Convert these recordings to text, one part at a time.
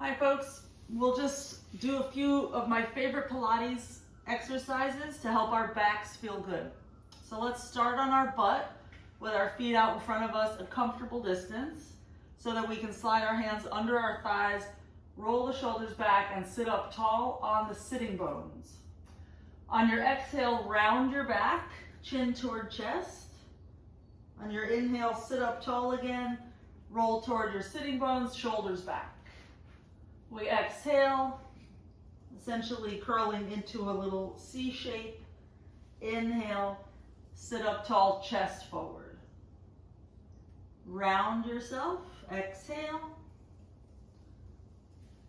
Hi folks, we'll just do a few of my favorite Pilates exercises to help our backs feel good. So let's start on our butt with our feet out in front of us a comfortable distance so that we can slide our hands under our thighs, roll the shoulders back, and sit up tall on the sitting bones. On your exhale, round your back, chin toward chest. On your inhale, sit up tall again, roll toward your sitting bones, shoulders back. We exhale, essentially curling into a little C shape. Inhale, sit up tall, chest forward. Round yourself, exhale.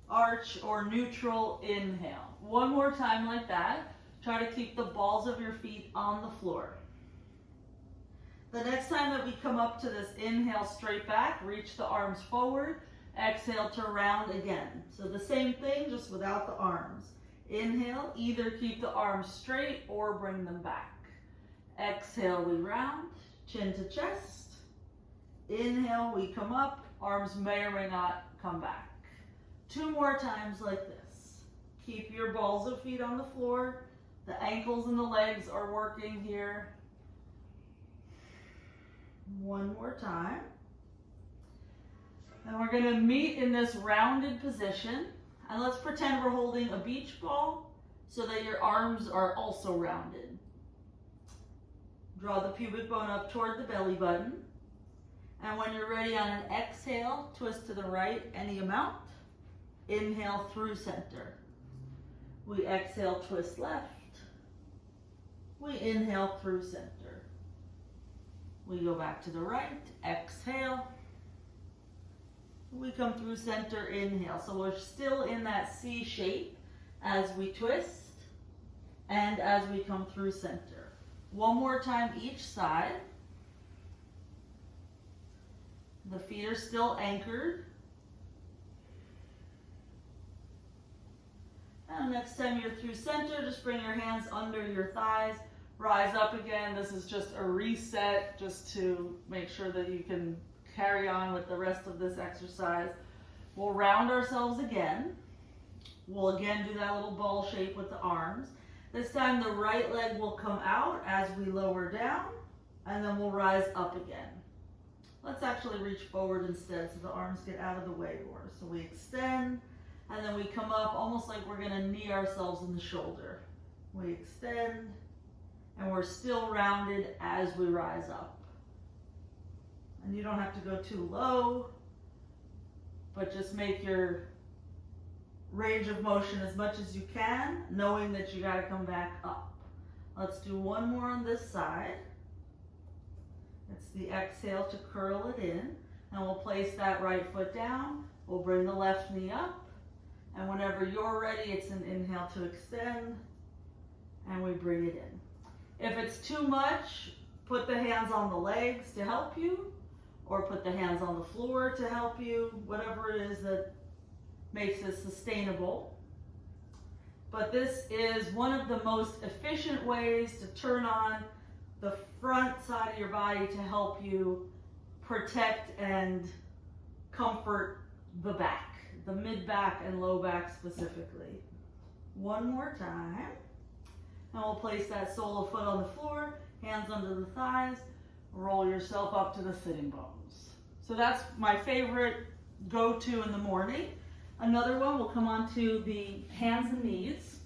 Arch or neutral, inhale. One more time like that. Try to keep the balls of your feet on the floor. The next time that we come up to this inhale, straight back, reach the arms forward. Exhale to round again. So the same thing, just without the arms. Inhale, either keep the arms straight or bring them back. Exhale, we round, chin to chest. Inhale, we come up, arms may or may not come back. 2 more times like this. Keep your balls of feet on the floor. The ankles and the legs are working here. 1 more time. And we're going to meet in this rounded position. And let's pretend we're holding a beach ball so that your arms are also rounded. Draw the pubic bone up toward the belly button. And when you're ready on an exhale, twist to the right any amount. Inhale through center. We exhale, twist left. We inhale through center. We go back to the right, exhale. We come through center, inhale. So we're still in that C shape as we twist and as we come through center. 1 more time each side. The feet are still anchored. And next time you're through center, just bring your hands under your thighs. Rise up again. This is just a reset just to make sure that you can carry on with the rest of this exercise. We'll round ourselves again. We'll again do that little ball shape with the arms. This time the right leg will come out as we lower down, and then we'll rise up again. Let's actually reach forward instead so the arms get out of the way more. So we extend, and then we come up almost like we're gonna knee ourselves in the shoulder. We extend, and we're still rounded as we rise up. And you don't have to go too low, but just make your range of motion as much as you can, knowing that you gotta come back up. Let's do 1 more on this side. It's the exhale to curl it in, and we'll place that right foot down. We'll bring the left knee up, and whenever you're ready, it's an inhale to extend, and we bring it in. If it's too much, put the hands on the legs to help you, or put the hands on the floor to help you, whatever it is that makes it sustainable. But this is one of the most efficient ways to turn on the front side of your body to help you protect and comfort the back, the mid back and low back specifically. 1 more time. And we'll place that sole of foot on the floor, hands under the thighs, roll yourself up to the sitting bones. So that's my favorite go-to in the morning. Another one, we'll come on to the hands and knees.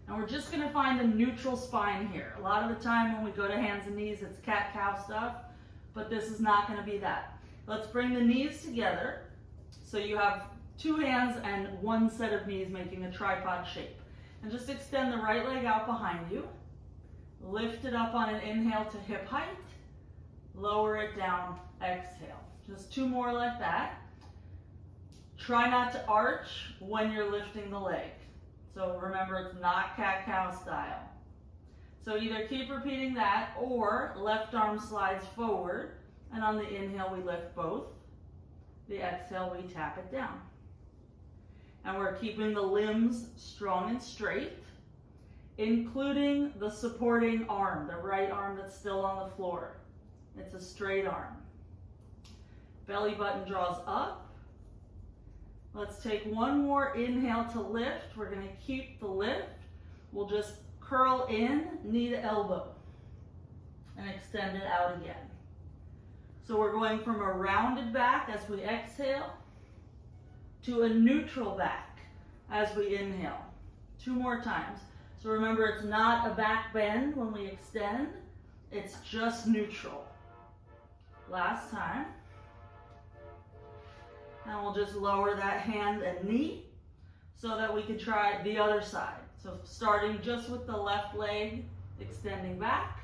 And we're just gonna find a neutral spine here. A lot of the time when we go to hands and knees, it's cat-cow stuff, but this is not gonna be that. Let's bring the knees together. So you have 2 hands and 1 set of knees making a tripod shape. And just extend the right leg out behind you. Lift it up on an inhale to hip height. Lower it down, exhale. Just 2 more like that. Try not to arch when you're lifting the leg. So remember, it's not cat-cow style. So either keep repeating that, or left arm slides forward, and on the inhale we lift both. The exhale, we tap it down. And we're keeping the limbs strong and straight, including the supporting arm, the right arm that's still on the floor. It's a straight arm. Belly button draws up, Let's take one more inhale to lift. We're going to keep the lift. We'll just curl in, knee to elbow, and extend it out again. So we're going from a rounded back as we exhale to a neutral back as we inhale. 2 more times. So remember, it's not a back bend when we extend, it's just neutral. Last time. And we'll just lower that hand and knee so that we can try the other side. So starting just with the left leg, extending back.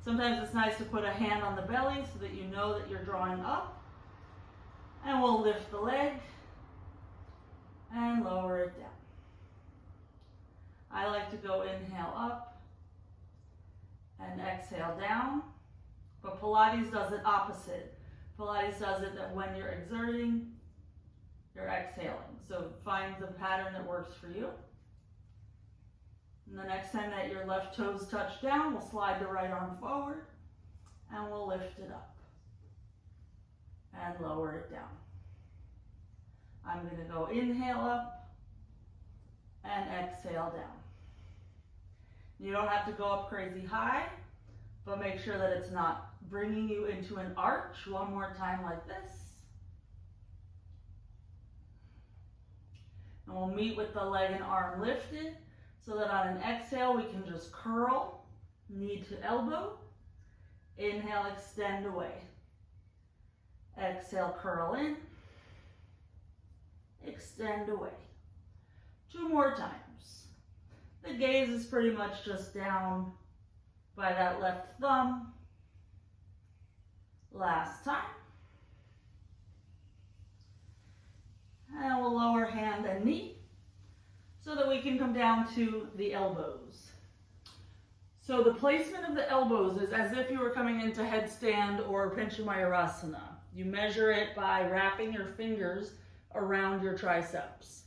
Sometimes it's nice to put a hand on the belly so that you know that you're drawing up. And we'll lift the leg and lower it down. I like to go inhale up and exhale down, but Pilates does it opposite. Pilates does it that when you're exerting, you're exhaling. So find the pattern that works for you. And the next time that your left toes touch down, we'll slide the right arm forward and we'll lift it up and lower it down. I'm going to go inhale up and exhale down. You don't have to go up crazy high, but make sure that it's not bringing you into an arch. One more time like this. And we'll meet with the leg and arm lifted so that on an exhale we can just curl, knee to elbow. Inhale, extend away. Exhale, curl in. Extend away. 2 more times. The gaze is pretty much just down by that left thumb. Last time. And we'll lower hand and knee so that we can come down to the elbows. So the placement of the elbows is as if you were coming into headstand or Panchamayurasana. You measure it by wrapping your fingers around your triceps.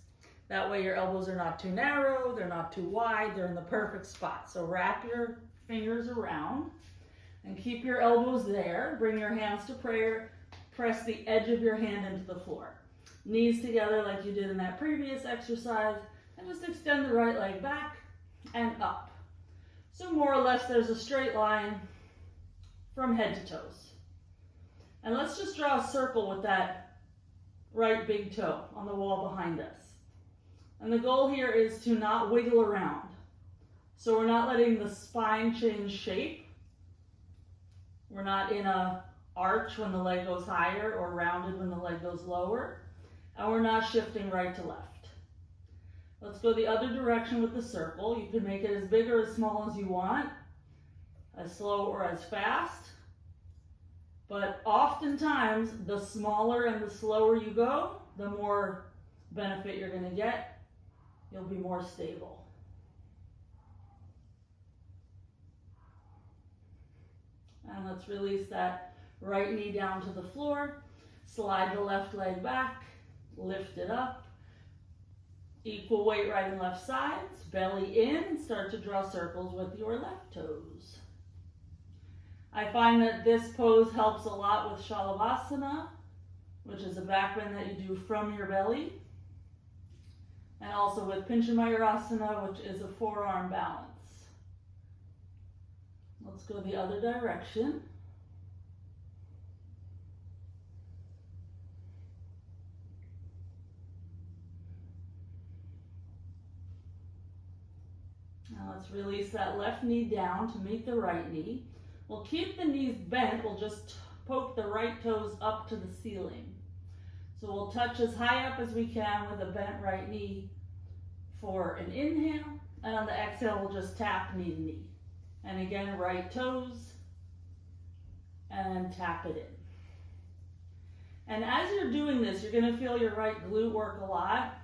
That way your elbows are not too narrow, they're not too wide, they're in the perfect spot. So wrap your fingers around and keep your elbows there. Bring your hands to prayer. Press the edge of your hand into the floor. Knees together like you did in that previous exercise. And just extend the right leg back and up. So more or less there's a straight line from head to toes. And let's just draw a circle with that right big toe on the wall behind us. And the goal here is to not wiggle around. So we're not letting the spine change shape. We're not in a arch when the leg goes higher or rounded when the leg goes lower. And we're not shifting right to left. Let's go the other direction with the circle. You can make it as big or as small as you want, as slow or as fast. But oftentimes, the smaller and the slower you go, the more benefit you're going to get. You'll be more stable. And let's release that right knee down to the floor. Slide the left leg back. Lift it up. Equal weight right and left sides. Belly in and start to draw circles with your left toes. I find that this pose helps a lot with Shalavasana, which is a back bend that you do from your belly. And also with Panchamayurasana, which is a forearm balance. Let's go the other direction. Now let's release that left knee down to meet the right knee. We'll keep the knees bent. We'll just poke the right toes up to the ceiling. So we'll touch as high up as we can with a bent right knee for an inhale. And on the exhale, we'll just tap knee to knee. And again, right toes. And tap it in. And as you're doing this, you're going to feel your right glute work a lot.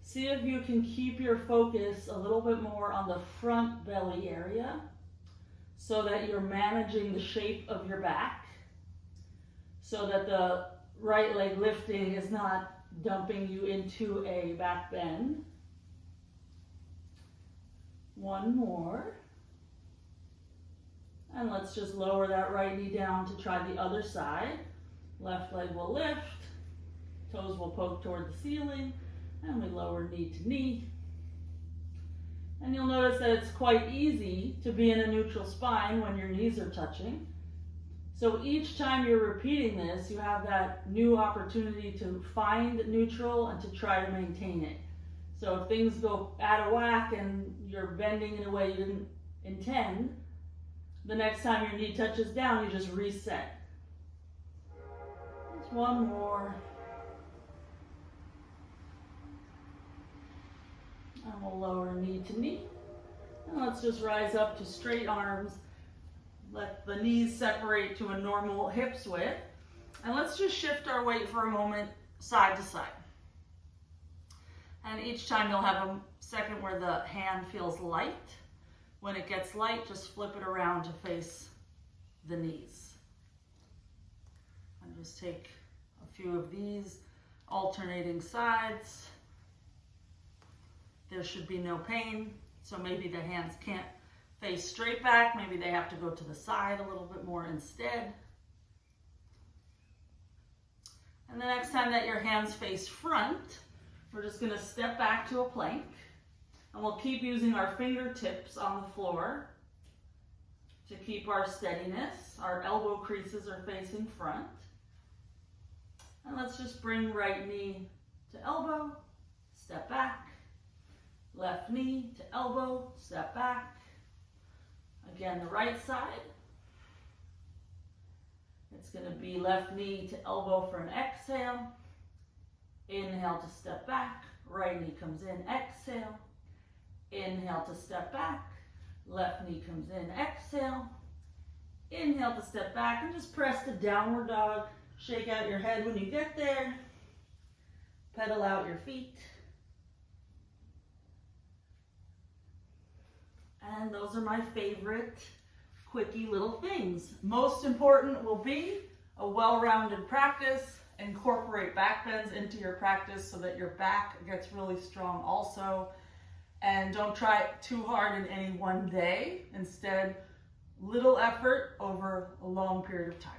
See if you can keep your focus a little bit more on the front belly area so that you're managing the shape of your back so that the right leg lifting is not dumping you into a back bend. One more. And let's just lower that right knee down to try the other side. Left leg will lift. Toes will poke toward the ceiling. And we lower knee to knee. And you'll notice that it's quite easy to be in a neutral spine when your knees are touching. So each time you're repeating this, you have that new opportunity to find neutral and to try to maintain it. So if things go out of whack and you're bending in a way you didn't intend, the next time your knee touches down, you just reset. Just one more. And we'll lower knee to knee. And let's just rise up to straight arms. Let the knees separate to a normal hips width. And let's just shift our weight for a moment side to side. And each time you'll have a second where the hand feels light. When it gets light, just flip it around to face the knees. And just take a few of these alternating sides. There should be no pain, so maybe the hands can't face straight back. Maybe they have to go to the side a little bit more instead. And the next time that your hands face front, we're just going to step back to a plank. And we'll keep using our fingertips on the floor to keep our steadiness. Our elbow creases are facing front. And let's just bring right knee to elbow, step back. Left knee to elbow, step back. Again, the right side. It's going to be left knee to elbow for an exhale. Inhale to step back. Right knee comes in, exhale. Inhale to step back. Left knee comes in, exhale. Inhale to step back and just press to downward dog. Shake out your head when you get there. Pedal out your feet. And those are my favorite quickie little things. Most important will be a well-rounded practice. Incorporate back bends into your practice so that your back gets really strong also. And don't try it too hard in any one day. Instead, little effort over a long period of time.